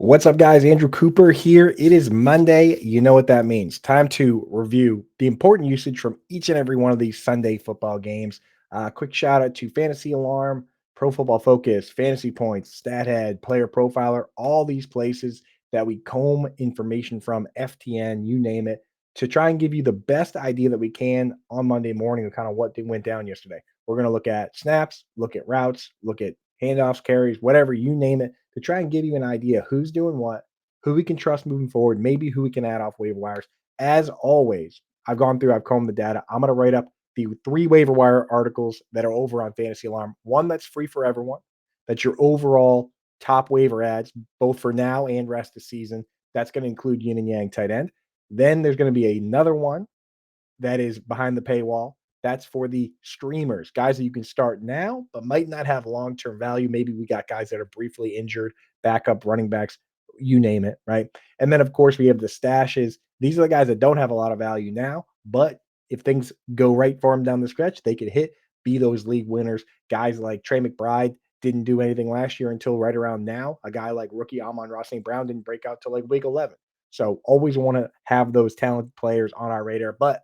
What's up, guys? Andrew Cooper here. It is Monday. You know what that means. Time to review the important usage from each and every one of these Sunday football games. Quick shout out to Fantasy Alarm, Pro Football Focus, Fantasy Points, StatHead, Player Profiler, all these places that we comb information from, FTN, you name it, to try and give you the best idea that we can on Monday morning of kind of what went down yesterday. We're going to look at snaps, look at routes, look at handoffs, carries, whatever, you name it, to try and give you an idea who's doing what, who we can trust moving forward, maybe who we can add off waiver wires. As always, I've combed the data. I'm going to write up the 3 waiver wire articles that are over on Fantasy Alarm. One that's free for everyone, that's your overall top waiver ads, both for now and rest of season. That's going to include yin and yang tight end. Then there's going to be another one that is behind the paywall. That's for the streamers, guys that you can start now, but might not have long term value. Maybe we got guys that are briefly injured, backup running backs, you name it, right? And then, of course, we have the stashes. These are the guys that don't have a lot of value now, but if things go right for them down the stretch, they could be those league winners. Guys like Trey McBride didn't do anything last year until right around now. A guy like rookie Amon-Ra St. Brown didn't break out till like week 11. So always want to have those talented players on our radar. But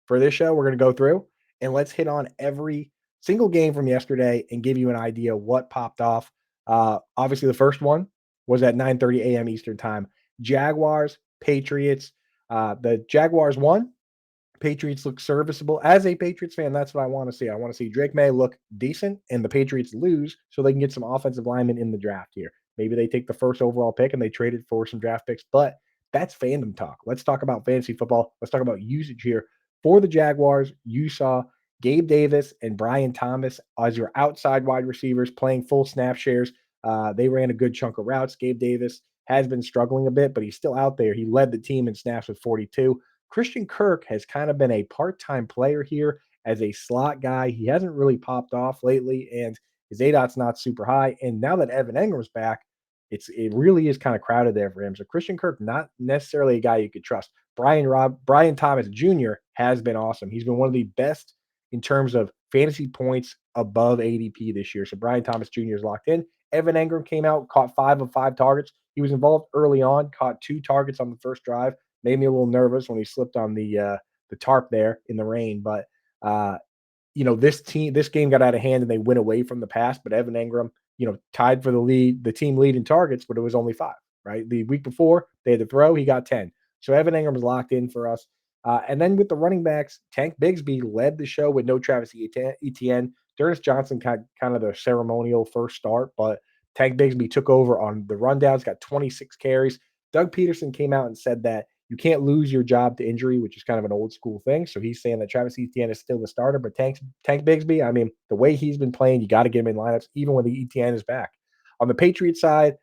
for this show, we're going to go through and let's hit on every single game from yesterday and give you an idea what popped off. Obviously, the first one was at 9:30 a.m. Eastern time. Jaguars, Patriots. The Jaguars won. Patriots look serviceable. As a Patriots fan, that's what I want to see. I want to see Drake May look decent and the Patriots lose so they can get some offensive linemen in the draft here. Maybe they take the first overall pick and they trade it for some draft picks, but that's fandom talk. Let's talk about fantasy football. Let's talk about usage here. For the Jaguars, you saw Gabe Davis and Brian Thomas as your outside wide receivers playing full snap shares. They ran a good chunk of routes. Gabe Davis has been struggling a bit, but he's still out there. He led the team in snaps with 42. Christian Kirk has kind of been a part-time player here as a slot guy. He hasn't really popped off lately, and his ADOT's not super high. And now that Evan Ingram's back, it really is kind of crowded there for him. So Christian Kirk, not necessarily a guy you could trust. Brian Thomas Jr. has been awesome. He's been one of the best in terms of fantasy points above ADP this year. So Brian Thomas Jr. is locked in. Evan Ingram came out, caught 5 of 5 targets. He was involved early on, caught 2 targets on the first drive. Made me a little nervous when he slipped on the tarp there in the rain. But uh, this game got out of hand and they went away from the pass. But Evan Ingram, tied for the team lead in targets, but it was only 5. Right, the week before they had to throw, he got 10. So Evan Ingram was locked in for us. And then with the running backs, Tank Bigsby led the show with no Travis Etienne. Dennis Johnson kind of the ceremonial first start, but Tank Bigsby took over on the rundowns, got 26 carries. Doug Peterson came out and said that you can't lose your job to injury, which is kind of an old school thing. So he's saying that Travis Etienne is still the starter, but Tank Bigsby, I mean, the way he's been playing, you got to get him in lineups, even when the Etienne is back. On the Patriots side,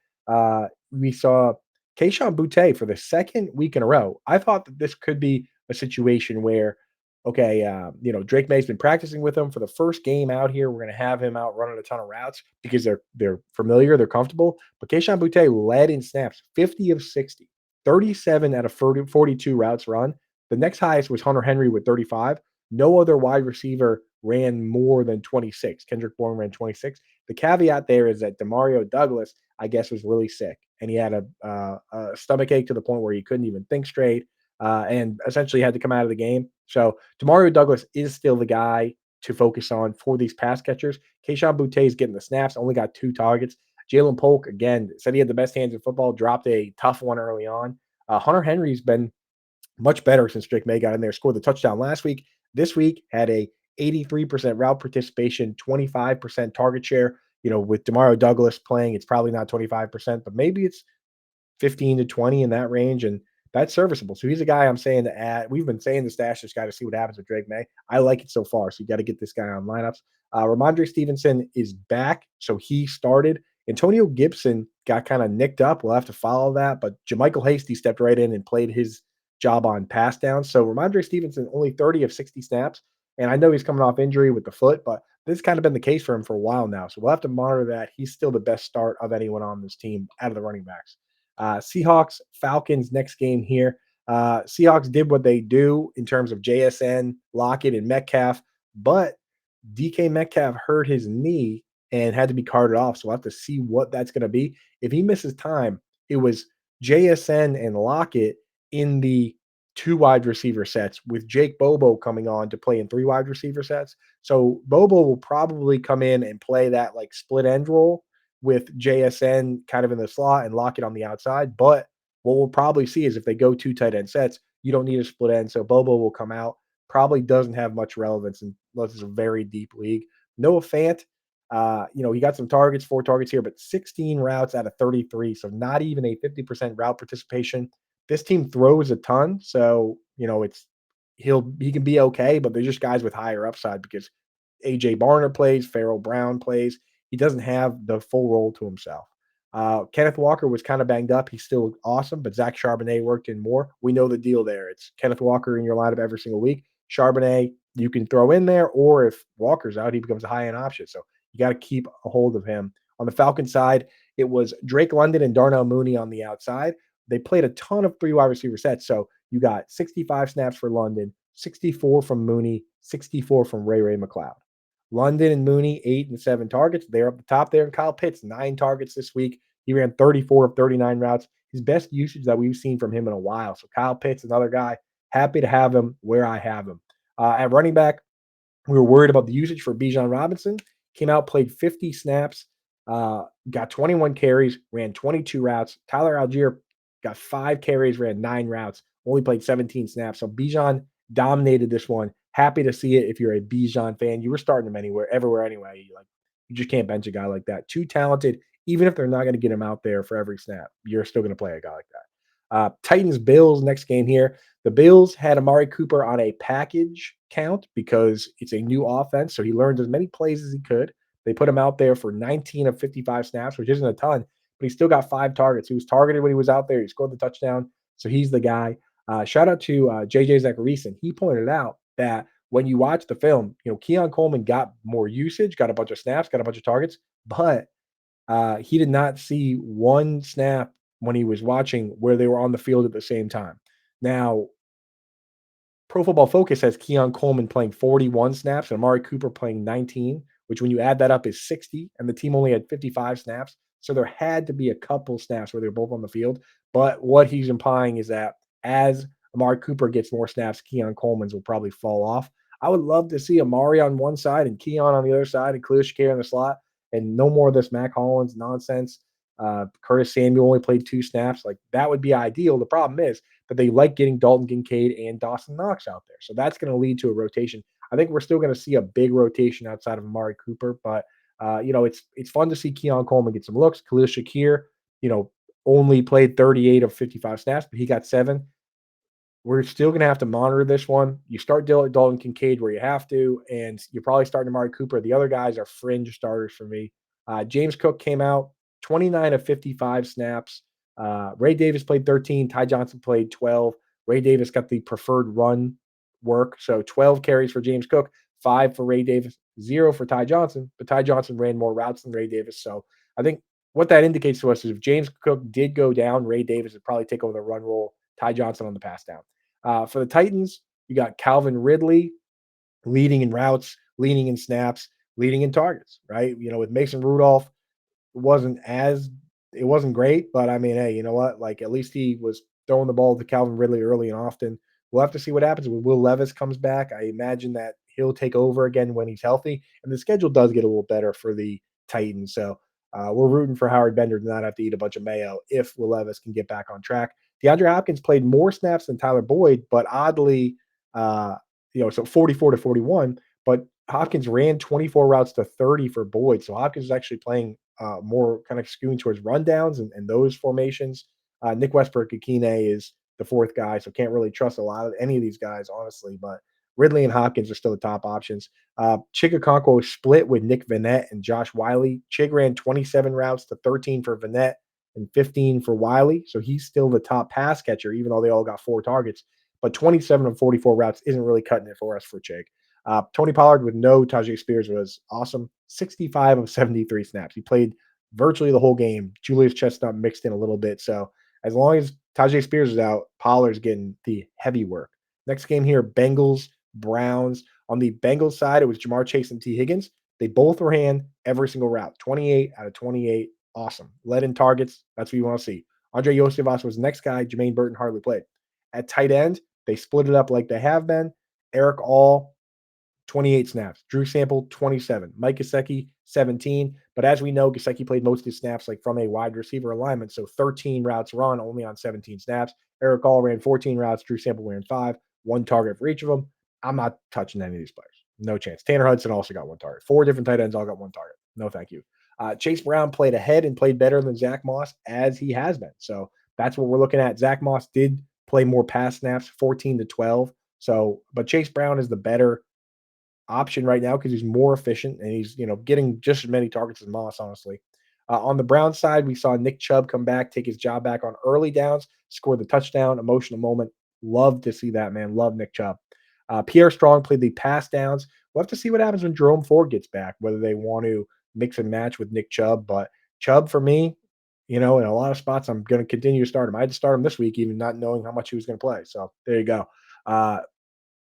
we saw Kayshon Boutte for the second week in a row. I thought that this could be a situation where, okay, Drake May's been practicing with him for the first game out here. We're going to have him out running a ton of routes because they're familiar, they're comfortable. But Kayshon Boutte led in snaps, 50 of 60. 37 out of 42 routes run. The next highest was Hunter Henry with 35. No other wide receiver ran more than 26. Kendrick Bourne ran 26. The caveat there is that Demario Douglas, I guess, was really sick, and he had a stomach ache to the point where he couldn't even think straight, and essentially had to come out of the game. So Demario Douglas is still the guy to focus on for these pass catchers. Kayshon Boutte is getting the snaps, only got 2 targets. Jalen Polk, again, said he had the best hands in football, dropped a tough one early on. Hunter Henry's been much better since Drake May got in there, scored the touchdown last week. This week had a 83% route participation, 25% target share. With Demario Douglas playing, it's probably not 25%, but maybe it's 15 to 20 in that range, and that's serviceable. So he's a guy I'm saying to add. We've been saying to stash this guy to see what happens with Drake May. I like it so far, so you got to get this guy on lineups. Ramondre Stevenson is back, so he started. Antonio Gibson got kind of nicked up. We'll have to follow that, but JaMycal Hasty stepped right in and played his job on pass downs. So Ramondre Stevenson only 30 of 60 snaps, and I know he's coming off injury with the foot, but this has kind of been the case for him for a while now. So we'll have to monitor that. He's still the best start of anyone on this team out of the running backs. Seahawks, Falcons next game here. Seahawks did what they do in terms of JSN, Lockett, and Metcalf, but DK Metcalf hurt his knee and had to be carted off. So we'll have to see what that's going to be. If he misses time, It was JSN and Lockett in the 2 wide receiver sets with Jake Bobo coming on to play in 3 wide receiver sets. So Bobo will probably come in and play that like split end role with JSN kind of in the slot and Lockett on the outside. But what we'll probably see is if they go 2 tight end sets, you don't need a split end. So Bobo will come out. Probably doesn't have much relevance unless it's a very deep league. Noah Fant, he got some targets, 4 targets here, but 16 routes out of 33. So not even a 50% route participation. This team throws a ton. So, he can be okay, but they're just guys with higher upside because AJ Barner plays, Farrell Brown plays. He doesn't have the full role to himself. Kenneth Walker was kind of banged up. He's still awesome, but Zach Charbonnet worked in more. We know the deal there. It's Kenneth Walker in your lineup every single week. Charbonnet, you can throw in there, or if Walker's out, he becomes a high end option. So you got to keep a hold of him. On the Falcon side, it was Drake London and Darnell Mooney on the outside. They played a ton of 3 wide receiver sets. So you got 65 snaps for London, 64 from Mooney, 64 from Ray McLeod. London and Mooney, 8 and 7 targets. They're up the top there. And Kyle Pitts, 9 targets this week. He ran 34 of 39 routes. His best usage that we've seen from him in a while. So Kyle Pitts, another guy, happy to have him where I have him. At running back, we were worried about the usage for Bijan Robinson. Came out, played 50 snaps, got 21 carries, ran 22 routes. Tyler Algier got 5 carries, ran 9 routes, only played 17 snaps. So Bijan dominated this one. Happy to see it if you're a Bijan fan. You were starting him everywhere anyway. You just can't bench a guy like that. Too talented, even if they're not going to get him out there for every snap, you're still going to play a guy like that. Titans Bills next game here. The Bills had Amari Cooper on a package count because it's a new offense. So he learned as many plays as he could. They put him out there for 19 of 55 snaps, which isn't a ton, but he still got 5 targets. He was targeted when he was out there. He scored the touchdown. So he's the guy. Shout out to JJ Zacharyson. He pointed out that when you watch the film, Keon Coleman got more usage, got a bunch of snaps, got a bunch of targets, but he did not see one snap when he was watching where they were on the field at the same time. Now, Pro Football Focus has Keon Coleman playing 41 snaps and Amari Cooper playing 19, which when you add that up is 60, and the team only had 55 snaps. So there had to be a couple snaps where they're both on the field. But what he's implying is that as Amari Cooper gets more snaps, Keon Coleman's will probably fall off. I would love to see Amari on one side and Keon on the other side and Khalil Shakir in the slot and no more of this Mac Hollins nonsense. Curtis Samuel only played 2 snaps. Like that would be ideal. The problem is that they like getting Dalton Kincaid and Dawson Knox out there. So that's going to lead to a rotation. I think we're still going to see a big rotation outside of Amari Cooper, but it's fun to see Keon Coleman get some looks. Khalil Shakir, only played 38 of 55 snaps, but he got 7. We're still going to have to monitor this one. You start Dalton Kincaid where you have to, and you're probably starting Amari Cooper. The other guys are fringe starters for me. James Cook came out 29 of 55 snaps. Ray Davis played 13. Ty Johnson played 12. Ray Davis got the preferred run work. So 12 carries for James Cook, 5 for Ray Davis, 0 for Ty Johnson. But Ty Johnson ran more routes than Ray Davis. So I think what that indicates to us is if James Cook did go down, Ray Davis would probably take over the run role, Ty Johnson on the pass down. For the Titans, you got Calvin Ridley leading in routes, leading in snaps, leading in targets, right? With Mason Rudolph, wasn't as it wasn't great, but I mean, hey, you know what? Like at least he was throwing the ball to Calvin Ridley early and often. We'll have to see what happens when Will Levis comes back. I imagine that he'll take over again when he's healthy, and the schedule does get a little better for the Titans. So we're rooting for Howard Bender to not have to eat a bunch of mayo if Will Levis can get back on track. DeAndre Hopkins played more snaps than Tyler Boyd, but oddly, so 44 to 41. But Hopkins ran 24 routes to 30 for Boyd. So Hopkins is actually playing more kind of skewing towards rundowns and those formations. Nick Westbrook-Ikine is the 4th guy, so can't really trust a lot of any of these guys, honestly. But Ridley and Hopkins are still the top options. Chig Okonkwo split with Nick Vannett and Josh Wiley. Chig ran 27 routes to 13 for Vannett and 15 for Wiley. So he's still the top pass catcher, even though they all got 4 targets. But 27 of 44 routes isn't really cutting it for us for Chig. Tony Pollard with no Tajay Spears was awesome. 65 of 73 snaps. He played virtually the whole game. Julius Chestnut mixed in a little bit. So as long as Tajay Spears is out, Pollard's getting the heavy work. Next game here, Bengals, Browns. On the Bengals side, it was Jamar Chase and T. Higgins. They both ran every single route, 28 out of 28. Awesome. Led in targets. That's what you want to see. Andre Yosivas was the next guy. Jermaine Burton hardly played. At tight end, they split it up like they have been. Eric All, 28 snaps. Drew Sample, 27. Mike Gesicki, 17. But as we know, Gesicki played most of his snaps like from a wide receiver alignment. So 13 routes run only on 17 snaps. Eric All ran 14 routes. Drew Sample ran 5. One target for each of them. I'm not touching any of these players. No chance. Tanner Hudson also got one target. 4 different tight ends all got one target. No, thank you. Chase Brown played ahead and played better than Zach Moss as he has been. So that's what we're looking at. Zach Moss did play more pass snaps, 14 to 12. So, but Chase Brown is the better option right now because he's more efficient and he's getting just as many targets as Moss, honestly. On the Browns side, we saw Nick Chubb come back, take his job back on early downs, score the touchdown, emotional moment. Love to see that, man. Love Nick Chubb. Pierre Strong played the pass downs. We'll have to see what happens when Jerome Ford gets back, whether they want to mix and match with Nick Chubb. But Chubb, for me, in a lot of spots, I'm going to continue to start him. I had to start him this week, even not knowing how much he was going to play. So there you go.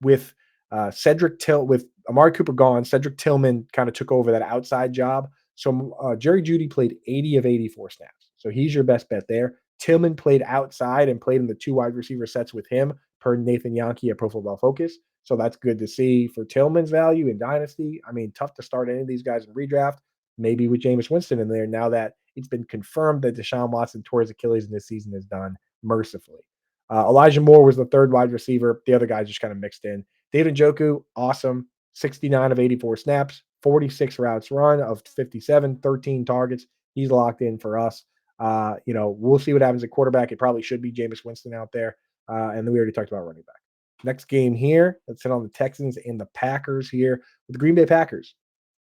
With with Amari Cooper gone, Cedric Tillman kind of took over that outside job. So Jerry Jeudy played 80 of 84 snaps. So he's your best bet there. Tillman played outside and played in the 2 wide receiver sets with him per Nathan Yankee at Pro Football Focus. So that's good to see for Tillman's value in Dynasty. I mean, tough to start any of these guys in redraft. Maybe with Jameis Winston in there now that it's been confirmed that Deshaun Watson tore his Achilles and this season is done mercifully. Elijah Moore was the 3rd wide receiver. The other guys just kind of mixed in. David Njoku, awesome. 69 of 84 snaps, 46 routes run of 57, 13 targets. He's locked in for us. We'll see what happens at quarterback. It probably should be Jameis Winston out there. And then we already talked about running back. Next game here, let's hit on the Texans and the Packers here with the Green Bay Packers.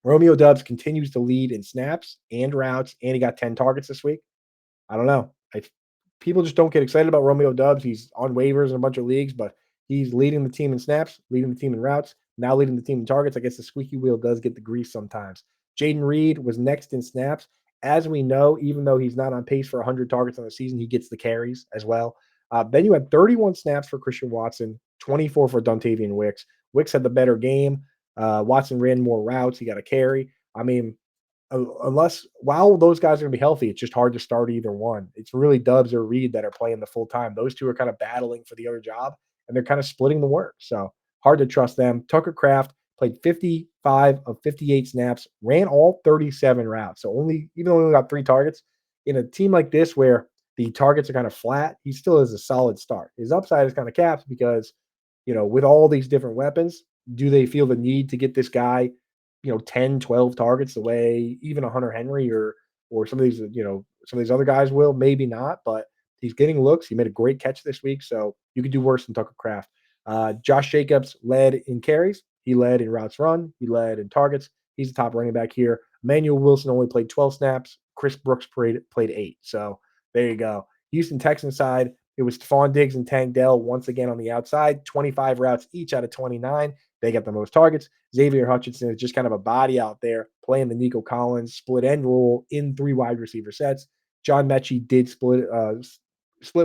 Romeo Doubs continues to lead in snaps and routes, and he got 10 targets this week. I don't know. People just don't get excited about Romeo Doubs. He's on waivers in a bunch of leagues, but he's leading the team in snaps, leading the team in routes, now leading the team in targets. I guess the squeaky wheel does get the grease sometimes. Jaden Reed was next in snaps. As we know, even though he's not on pace for 100 targets on the season, he gets the carries as well. Then you had 31 snaps for Christian Watson, 24 for Dontavian Wicks. Wicks had the better game. Watson ran more routes. He got a carry. I mean, while those guys are going to be healthy, it's just hard to start either one. It's really Doubs or Reed that are playing the full time. Those two are kind of battling for the other job, and they're kind of splitting the work. So hard to trust them. Tucker Kraft played 55 of 58 snaps, ran all 37 routes. So even though he only got 3 targets, in a team like this where the targets are kind of flat, he still is a solid start. His upside is kind of capped because, with all these different weapons, do they feel the need to get this guy 10, 12 targets the way even a Hunter Henry or some of these, some of these other guys will? Maybe not, but he's getting looks. He made a great catch this week, so you could do worse than Tucker Kraft. Josh Jacobs led in carries. He led in routes run. He led in targets. He's the top running back here. Emmanuel Wilson only played 12 snaps. Chris Brooks played 8. So there you go. Houston Texans side, it was Stephon Diggs and Tank Dell once again on the outside, 25 routes each out of 29. They got the most targets. Xavier Hutchinson is just kind of a body out there playing the Nico Collins split end role in 3 wide receiver sets. John Mechie did split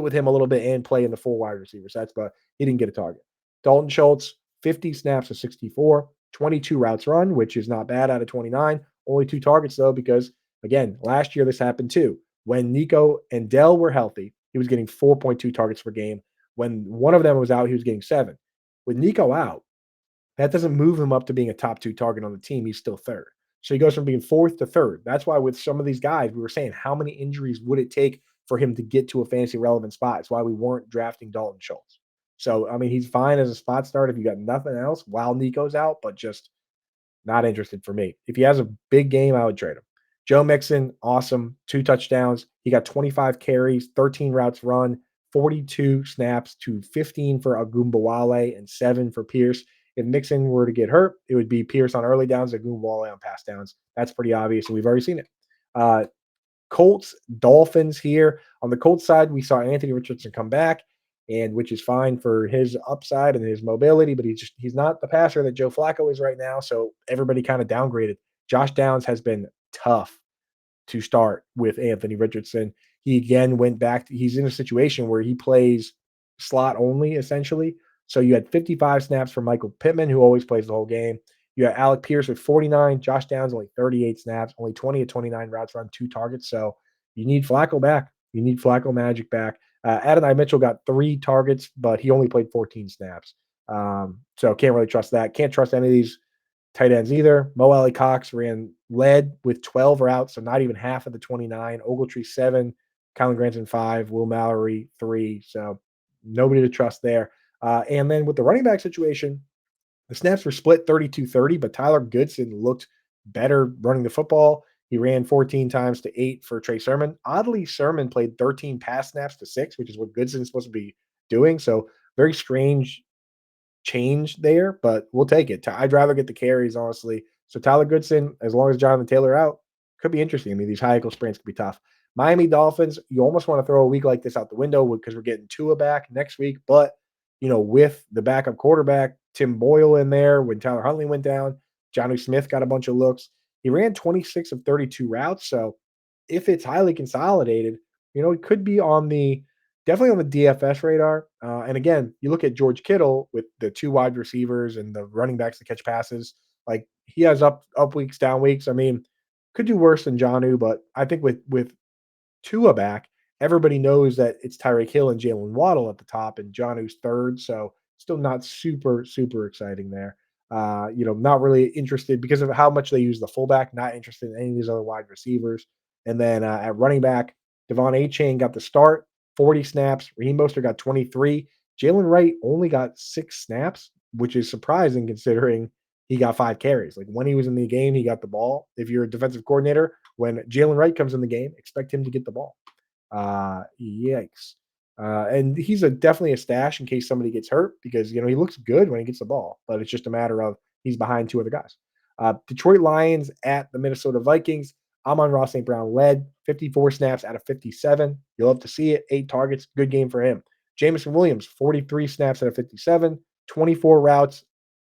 with him a little bit and play in the 4 wide receiver sets, but he didn't get a target. Dalton Schultz, 50 snaps of 64, 22 routes run, which is not bad out of 29. Only 2 targets, though, because, again, last year this happened too. When Nico and Dell were healthy, he was getting 4.2 targets per game. When one of them was out, he was getting 7. With Nico out, that doesn't move him up to being a top 2 target on the team. He's still 3rd. So he goes from being 4th to 3rd. That's why with some of these guys, we were saying how many injuries would it take for him to get to a fantasy relevant spot? It's why we weren't drafting Dalton Schultz. So, I mean, he's fine as a spot start if you got nothing else while Nico's out, but just not interested for me. If he has a big game, I would trade him. Joe Mixon, awesome. 2 touchdowns. He got 25 carries, 13 routes run, 42 snaps to 15 for Agumbawale and 7 for Pierce. If Mixon were to get hurt, it would be Pierce on early downs, Agumbawale on pass downs. That's pretty obvious, and we've already seen it. Colts, Dolphins here. On the Colts side, we saw Anthony Richardson come back, and which is fine for his upside and his mobility, but he's not the passer that Joe Flacco is right now, so everybody kind of downgraded. Josh Downs has been tough to start with Anthony Richardson. He again went back. He's in a situation where he plays slot only, essentially. So you had 55 snaps for Michael Pittman, who always plays the whole game. You had Alec Pierce with 49. Josh Downs only 38 snaps, only 20 of 29 routes run, 2 targets. So you need Flacco back. You need Flacco Magic back. Adonai Mitchell got 3 targets, but he only played 14 snaps. So can't really trust that. Can't trust any of these tight ends either. Mo Alley Cox led with 12 routes, so not even half of the 29. Ogletree 7, Kylan Granson 5, Will Mallory 3. So nobody to trust there. And then with the running back situation, the snaps were split 32-30, but Tyler Goodson looked better running the football. He ran 14 times to 8 for Trey Sermon. Oddly, Sermon played 13 pass snaps to 6, which is what Goodson's supposed to be doing. So very strange change there, but we'll take it. I'd rather get the carries, honestly. So Tyler Goodson, as long as Jonathan Taylor out, could be interesting. I mean, these high ankle sprains could be tough. Miami Dolphins, you almost want to throw a week like this out the window because we're getting Tua back next week. But, with the backup quarterback, Tim Boyle in there, when Tyler Huntley went down, Johnny Smith got a bunch of looks. He ran 26 of 32 routes. So if it's highly consolidated, it could be definitely on the DFS radar. And again, you look at George Kittle with the 2 wide receivers and the running backs that catch passes. Like he has up weeks, down weeks. I mean, could do worse than Jonnu, but I think with Tua back, everybody knows that it's Tyreek Hill and Jalen Waddle at the top, and Jonnu's third. So still not super super exciting there. Not really interested because of how much they use the fullback. Not interested in any of these other wide receivers. And then at running back, Devon A-Chain got the start, 40 snaps. Raheem Mostert got 23. Jalen Wright only got 6 snaps, which is surprising considering he got 5 carries. Like when he was in the game, he got the ball. If you're a defensive coordinator, when Jalen Wright comes in the game, expect him to get the ball. Yikes. And he's definitely a stash in case somebody gets hurt because he looks good when he gets the ball, but it's just a matter of he's behind 2 other guys. Detroit Lions at the Minnesota Vikings. Amon-Ra St. Brown led 54 snaps out of 57. You'll love to see it. 8 targets, good game for him. Jameson Williams, 43 snaps out of 57, 24 routes,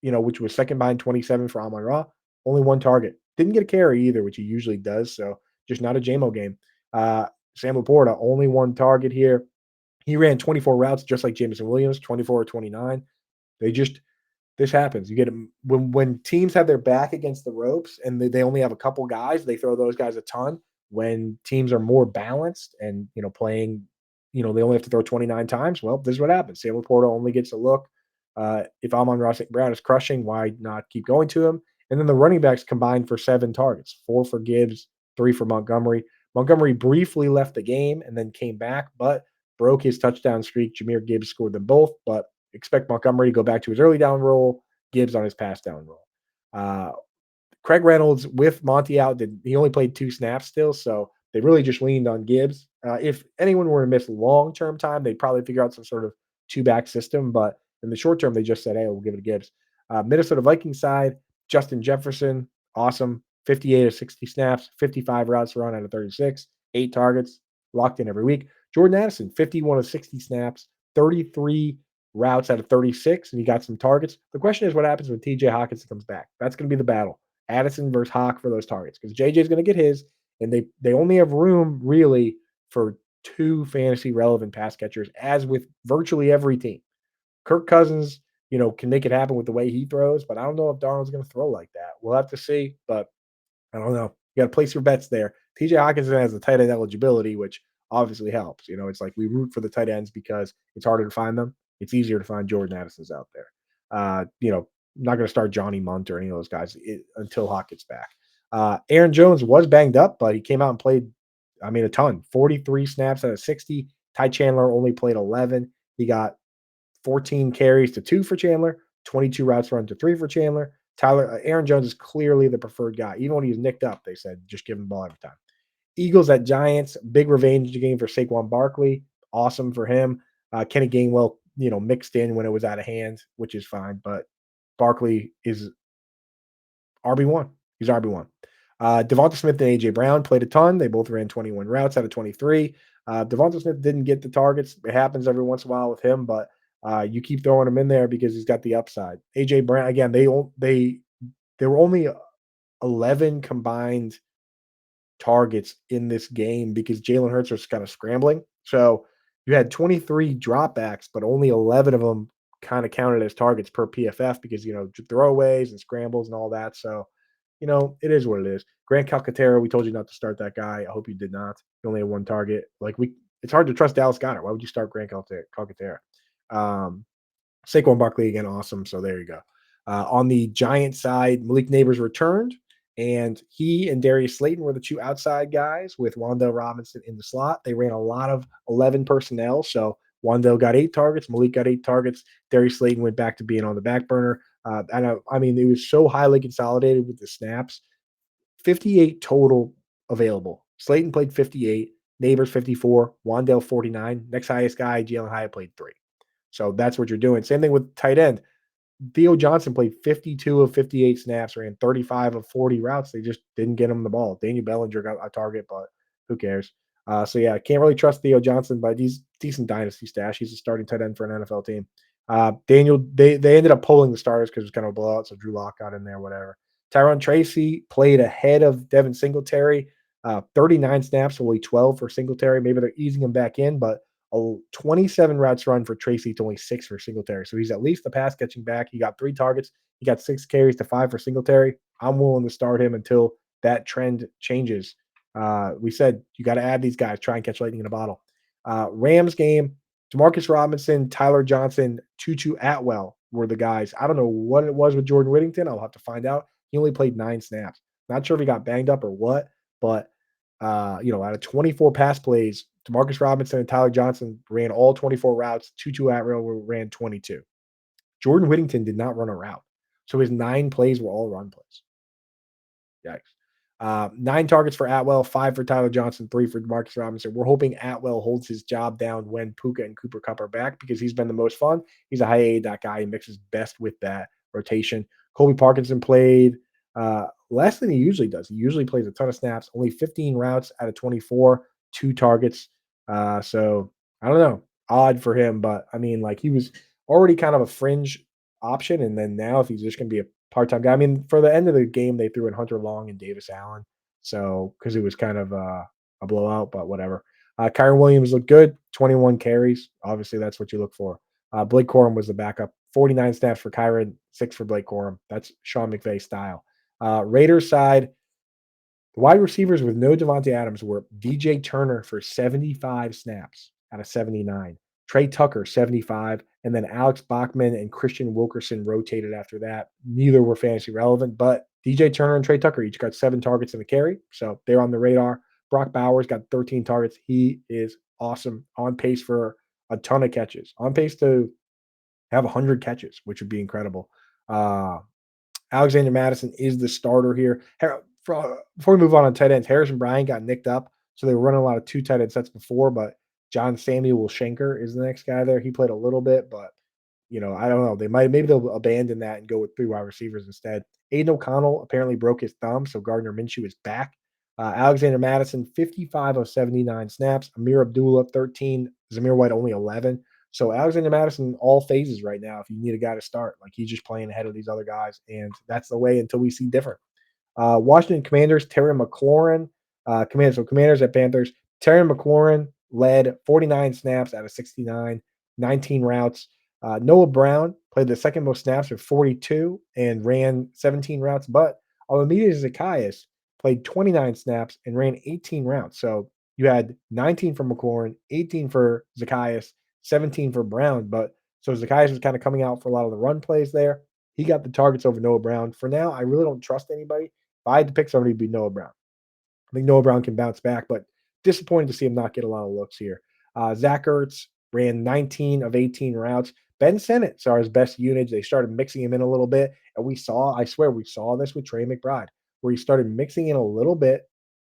which was second behind 27 for Amon-Ra. Only 1 target. Didn't get a carry either, which he usually does. So just not a JMO game. Sam Laporta, only 1 target here. He ran 24 routes just like Jameson Williams, 24 or 29. This happens. You get when teams have their back against the ropes and they only have a couple guys, they throw those guys a ton. When teams are more balanced and playing, they only have to throw 29 times. Well, this is what happens. Sam Laporta only gets a look. If Amon-Ra St. Brown is crushing, why not keep going to him? And then the running backs combined for 7 targets, 4 for Gibbs, 3 for Montgomery. Montgomery briefly left the game and then came back, but broke his touchdown streak. Jahmyr Gibbs scored them both, but expect Montgomery to go back to his early down role, Gibbs on his pass down role. Craig Reynolds with Monty out, he only played 2 snaps still, so they really just leaned on Gibbs. If anyone were to miss long-term time, they'd probably figure out some sort of 2-back system, but in the short term, they just said, hey, we'll give it to Gibbs. Minnesota Vikings side, Justin Jefferson, awesome. 58 of 60 snaps, 55 routes run out of 36, 8 targets, locked in every week. Jordan Addison, 51 of 60 snaps, 33 routes out of 36, and he got some targets. The question is what happens when TJ Hawkinson comes back? That's going to be the battle. Addison versus Hawk for those targets because JJ's going to get his, and they only have room really for 2 fantasy relevant pass catchers, as with virtually every team. Kirk Cousins, can make it happen with the way he throws, but I don't know if Darnold's going to throw like that. We'll have to see, but I don't know. You got to place your bets there. TJ Hawkinson has the tight end eligibility, which obviously helps. It's like we root for the tight ends because it's harder to find them. It's easier to find Jordan Addison's out there. Not going to start Johnny Munt or any of those guys until Hawk gets back. Aaron Jones was banged up, but he came out and played, a ton. 43 snaps out of 60. Ty Chandler only played 11. He got 14 carries to 2 for Chandler, 22 routes run to 3 for Chandler. Aaron Jones is clearly the preferred guy. Even when he was nicked up, they said, just give him the ball every time. Eagles at Giants, big revenge game for Saquon Barkley. Awesome for him. Kenny Gainwell, mixed in when it was out of hand, which is fine. But Barkley is RB1. He's RB1. Devonta Smith and A.J. Brown played a ton. They both ran 21 routes out of 23. Devonta Smith didn't get the targets. It happens every once in a while with him, but you keep throwing him in there because he's got the upside. A.J. Brown, again, there were only 11 combined targets in this game because Jalen Hurts was kind of scrambling. So you had 23 dropbacks, but only 11 of them kind of counted as targets per PFF because, throwaways and scrambles and all that. So, it is what it is. Grant Calcaterra, we told you not to start that guy. I hope you did not. He only had 1 target. Like it's hard to trust Dallas Goedert. Why would you start Grant Calcaterra? Um, Saquon Barkley again, awesome. So there you go. On the Giant side, Malik Neighbors returned, and he and Darius Slayton were the two outside guys with Wandale Robinson in the slot. They ran a lot of 11 personnel. So Wandale got 8 targets, Malik got 8 targets. Darius Slayton went back to being on the back burner. I mean, it was so highly consolidated with the snaps. 58 total available. Slayton played 58, Neighbors 54, Wandale 49. Next highest guy, Jalen Hyatt played 3. So that's what you're doing. Same thing with tight end. Theo Johnson played 52 of 58 snaps, ran 35 of 40 routes. They just didn't get him the ball. Daniel Bellinger got a target, but who cares? So yeah, I can't really trust Theo Johnson, but he's decent dynasty stash. He's a starting tight end for an NFL team. They ended up pulling the starters because it was kind of a blowout. So Drew Lock got in there, whatever. Tyron Tracy played ahead of Devin Singletary. 39 snaps, only 12 for Singletary. Maybe they're easing him back in, but 27 routes run for Tracy to only 6 for Singletary. So he's at least a pass catching back. He got 3 targets. He got 6 carries to 5 for Singletary. I'm willing to start him until that trend changes. We said you got to add these guys, try and catch lightning in a bottle. Rams game, Demarcus Robinson, Tyler Johnson, Tutu Atwell were the guys. I don't know what it was with Jordan Whittington. I'll have to find out. He only played 9 snaps. Not sure if he got banged up or what, but out of 24 pass plays, Demarcus Robinson and Tyler Johnson ran all 24 routes. Tutu Atwell ran 22. Jordan Whittington did not run a route. So his 9 plays were all run plays. Yikes. 9 targets for Atwell, 5 for Tyler Johnson, 3 for Demarcus Robinson. We're hoping Atwell holds his job down when Puka and Cooper Kupp are back because he's been the most fun. He's a high A that guy. He mixes best with that rotation. Colby Parkinson played less than he usually does. He usually plays a ton of snaps, only 15 routes out of 24, 2 targets. So I don't know. Odd for him, but I mean, like he was already kind of a fringe option. And then now, if he's just going to be a part-time guy, I mean, for the end of the game, they threw in Hunter Long and Davis Allen. So, because it was kind of a blowout, but whatever. Kyron Williams looked good, 21 carries. Obviously, that's what you look for. Blake Corum was the backup, 49 snaps for Kyron, 6 for Blake Corum. That's Sean McVay style. Raiders side, the wide receivers with no Devontae Adams were DJ Turner for 75 snaps out of 79, Trey Tucker 75, and then Alex Bachman and Christian Wilkerson rotated after that. Neither were fantasy relevant, but DJ Turner and Trey Tucker each got 7 targets in the carry, so they're on the radar. Brock Bowers got 13 targets. He is awesome, on pace for a ton of catches, on pace to have 100 catches, which would be incredible. Uh, Alexander Madison is the starter here. Before we move on tight ends, Harrison Bryant got nicked up, so they were running a lot of 2 tight end sets before, but John Samuel Schenker is the next guy there. He played a little bit, but I don't know. Maybe they'll abandon that and go with 3 wide receivers instead. Aiden O'Connell apparently broke his thumb, so Gardner Minshew is back. Alexander Madison, 55 of 79 snaps. Amir Abdullah, 13. Zamir White, only 11. So Alexander Madison, all phases right now. If you need a guy to start, like he's just playing ahead of these other guys, and that's the way until we see different. Washington Commanders, Terry McLaurin, Commanders at Panthers. Terry McLaurin led 49 snaps out of 69, 19 routes. Noah Brown played the second most snaps with 42 and ran 17 routes, but Olamide Zacchaeus played 29 snaps and ran 18 routes. So you had 19 for McLaurin, 18 for Zacchaeus, 17 for Brown. But so Zacchaeus was kind of coming out for a lot of the run plays there. He got the targets over Noah Brown. For now, I really don't trust anybody. If I had to pick somebody, it'd be Noah Brown. I think Noah Brown can bounce back, but disappointed to see him not get a lot of looks here. Zach Ertz ran 19 of 18 routes. Ben Sinnott saw his best units. They started mixing him in a little bit. And I swear we saw this with Trey McBride, where he started mixing in a little bit,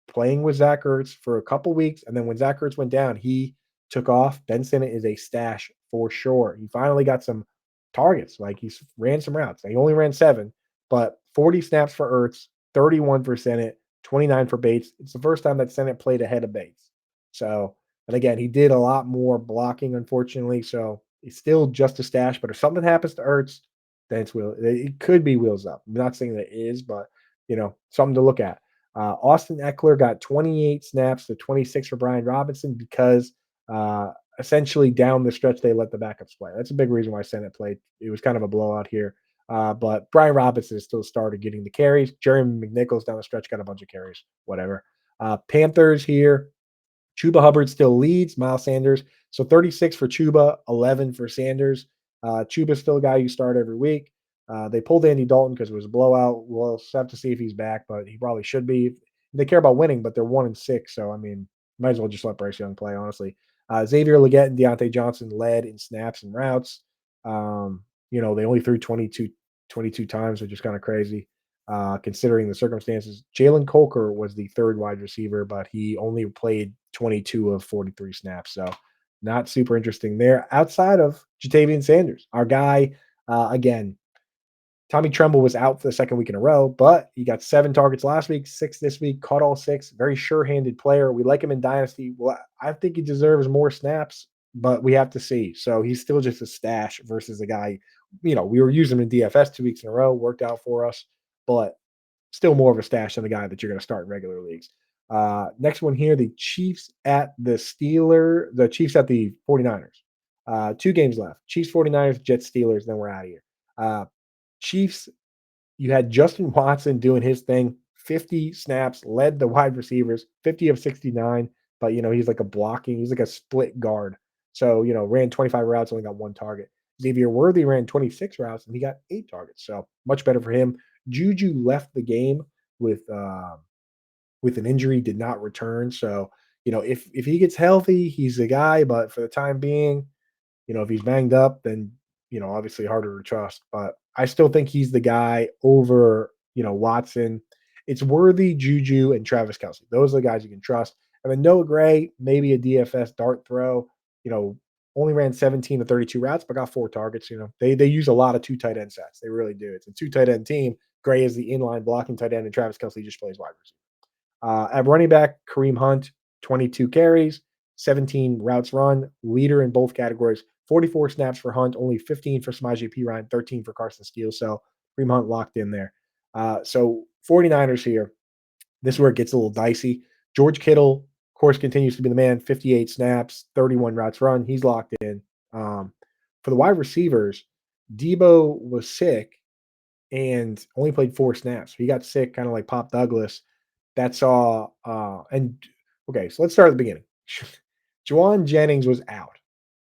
playing with Zach Ertz for a couple weeks. And then when Zach Ertz went down, he took off. Ben Sinnott is a stash for sure. He finally got some targets. Like he ran some routes. He only ran 7, but 40 snaps for Ertz, 31 for Sinnott, 29 for Bates. It's the first time that Sinnott played ahead of Bates. So, and again, he did a lot more blocking, unfortunately. So it's still just a stash. But if something happens to Ertz, then it could be wheels up. I'm not saying that it is, but something to look at. Austin Eckler got 28 snaps to 26 for Brian Robinson because essentially down the stretch they let the backups play. That's a big reason why Sinnott played. It was kind of a blowout here. But Brian Robinson still started getting the carries. Jeremy McNichols down the stretch got a bunch of carries, whatever. Panthers here. Chuba Hubbard still leads Miles Sanders. So 36 for Chuba, 11 for Sanders. Chuba's still a guy you start every week. They pulled Andy Dalton because it was a blowout. We'll have to see if he's back, but he probably should be. They care about winning, but they're 1-6. So, I mean, might as well just let Bryce Young play, honestly. Xavier Leggett and Deontay Johnson led in snaps and routes. They only threw 22 times, which is kind of crazy considering the circumstances. Jalen Colker was the third wide receiver, but he only played 22 of 43 snaps. So not super interesting there. Outside of Jatavian Sanders, our guy, again, Tommy Tremble was out for the second week in a row, but he got 7 targets last week, 6 this week, caught all 6. Very sure-handed player. We like him in Dynasty. Well, I think he deserves more snaps, but we have to see. So he's still just a stash versus a guy, we were using him in DFS 2 weeks in a row, worked out for us, but still more of a stash than the guy that you're going to start in regular leagues. Next one here, the Chiefs at the 49ers. 2 games left. Chiefs, 49ers, Jets, Steelers, then we're out of here. Chiefs, you had Justin Watson doing his thing, 50 snaps, led the wide receivers, 50 of 69, but he's like a split guard. So, ran 25 routes, only got 1 target. Xavier Worthy ran 26 routes and he got 8 targets. So much better for him. Juju left the game with an injury, did not return. So, if he gets healthy, he's the guy. But for the time being, if he's banged up, then, obviously harder to trust. But I still think he's the guy over, Watson. It's Worthy, Juju, and Travis Kelce. Those are the guys you can trust. And then Noah Gray, maybe a DFS dart throw, only ran 17 to 32 routes, but got 4 targets. They use a lot of 2 tight end sets. They really do. It's a 2 tight end team. Gray is the inline blocking tight end, and Travis Kelce just plays wide receiver. At running back, Kareem Hunt, 22 carries, 17 routes run, leader in both categories. 44 snaps for Hunt, only 15 for Samaje Perine, 13 for Carson Steele. So Kareem Hunt locked in there. So 49ers here. This is where it gets a little dicey. George Kittle, of course, continues to be the man. 58 snaps, 31 routes run. He's locked in. For the wide receivers, Debo was sick and only played 4 snaps. He got sick, kind of like Pop Douglas. That saw and okay, so let's start at the beginning. Juwan Jennings was out.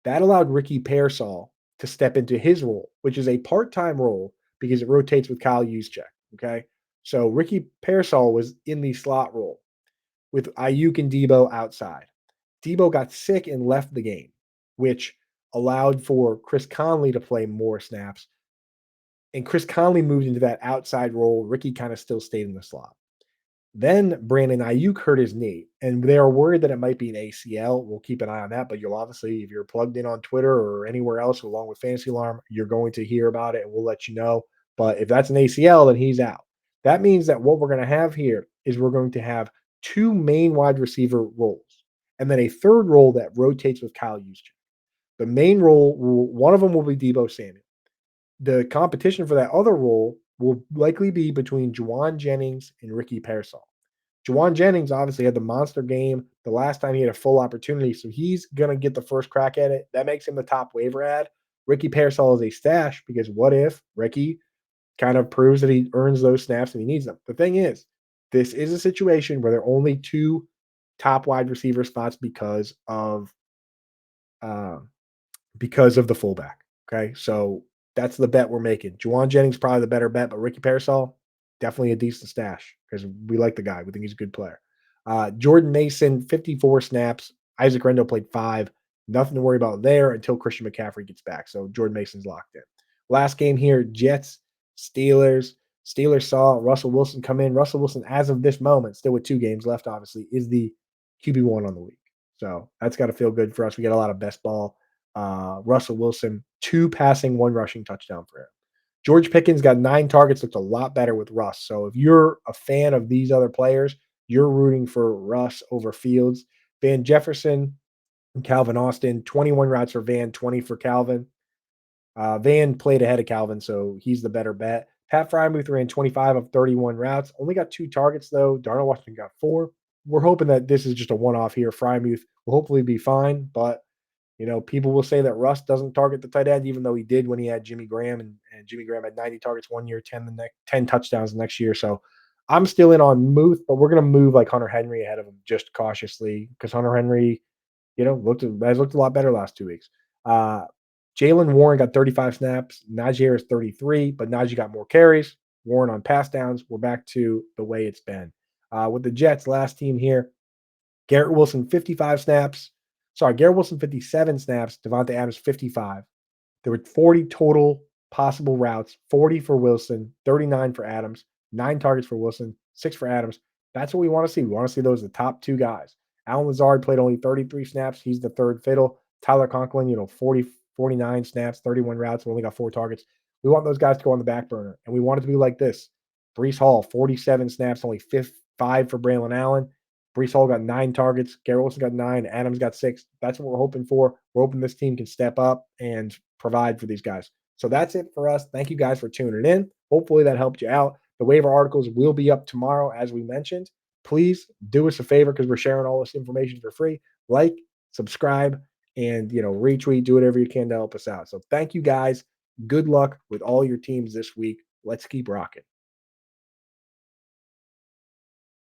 That allowed Ricky Pearsall to step into his role, which is a part-time role because it rotates with Kyle Juszczyk. Okay. So Ricky Pearsall was in the slot role with Ayuk and Debo outside. Debo got sick and left the game, which allowed for Chris Conley to play more snaps. And Chris Conley moved into that outside role. Ricky kind of still stayed in the slot. Then Brandon Ayuk hurt his knee, and they are worried that it might be an ACL. We'll keep an eye on that, but you'll obviously, if you're plugged in on Twitter or anywhere else along with Fantasy Alarm, you're going to hear about it and we'll let you know. But if that's an ACL, then he's out. That means that what we're going to have here is we're going to have 2 main wide receiver roles and then a third role that rotates with Kyle Juszczyk. The main role, one of them will be Debo Samuel. The competition for that other role will likely be between Juwan Jennings and Ricky Pearsall. Juwan Jennings obviously had the monster game the last time he had a full opportunity, so he's going to get the first crack at it. That makes him the top waiver ad. Ricky Pearsall is a stash because what if Ricky kind of proves that he earns those snaps and he needs them? The thing is, this is a situation where there are only 2 top wide receiver spots uh, because of the fullback. Okay, so that's the bet we're making. Juwan Jennings probably the better bet, but Ricky Pearsall definitely a decent stash because we like the guy. We think he's a good player. Jordan Mason, 54 snaps. Isaac Rendo played 5. Nothing to worry about there until Christian McCaffrey gets back. So Jordan Mason's locked in. Last game here, Jets, Steelers. Steelers saw Russell Wilson come in. Russell Wilson, as of this moment, still with 2 games left, obviously, is the QB1 on the week. So that's got to feel good for us. We get a lot of best ball. Russell Wilson, 2 passing, 1 rushing touchdown for him. George Pickens got 9 targets, looked a lot better with Russ. So if you're a fan of these other players, you're rooting for Russ over Fields. Van Jefferson and Calvin Austin, 21 routes for Van, 20 for Calvin. Van played ahead of Calvin, so he's the better bet. Pat Frymuth ran 25 of 31 routes, only got 2 targets though. Darnell Washington got 4. We're hoping that this is just a one-off here. Frymuth will hopefully be fine, but people will say that Russ doesn't target the tight end, even though he did when he had Jimmy Graham, and Jimmy Graham had 90 targets one year, 10 touchdowns the next year. So I'm still in on Muth, but we're gonna move like Hunter Henry ahead of him just cautiously because Hunter Henry, has looked a lot better last 2 weeks. Uh, Jalen Warren got 35 snaps. Najee Harris 33, but Najee got more carries. Warren on pass downs. We're back to the way it's been. With the Jets, last team here, Garrett Wilson 55 snaps. Sorry, Garrett Wilson 57 snaps. Devontae Adams 55. There were 40 total possible routes, 40 for Wilson, 39 for Adams, 9 targets for Wilson, 6 for Adams. That's what we want to see. We want to see those the top 2 guys. Alan Lazard played only 33 snaps. He's the third fiddle. Tyler Conklin, 40, 49 snaps, 31 routes. We only got 4 targets. We want those guys to go on the back burner. And we want it to be like this. Brees Hall, 47 snaps, only 5 for Braylon Allen. Brees Hall got 9 targets. Garrett Wilson got 9. Adams got 6. That's what we're hoping for. We're hoping this team can step up and provide for these guys. So that's it for us. Thank you guys for tuning in. Hopefully that helped you out. The waiver articles will be up tomorrow, as we mentioned. Please do us a favor because we're sharing all this information for free. Like, subscribe, and retweet. Do whatever you can to help us out. So thank you guys. Good luck with all your teams this week. Let's keep rocking.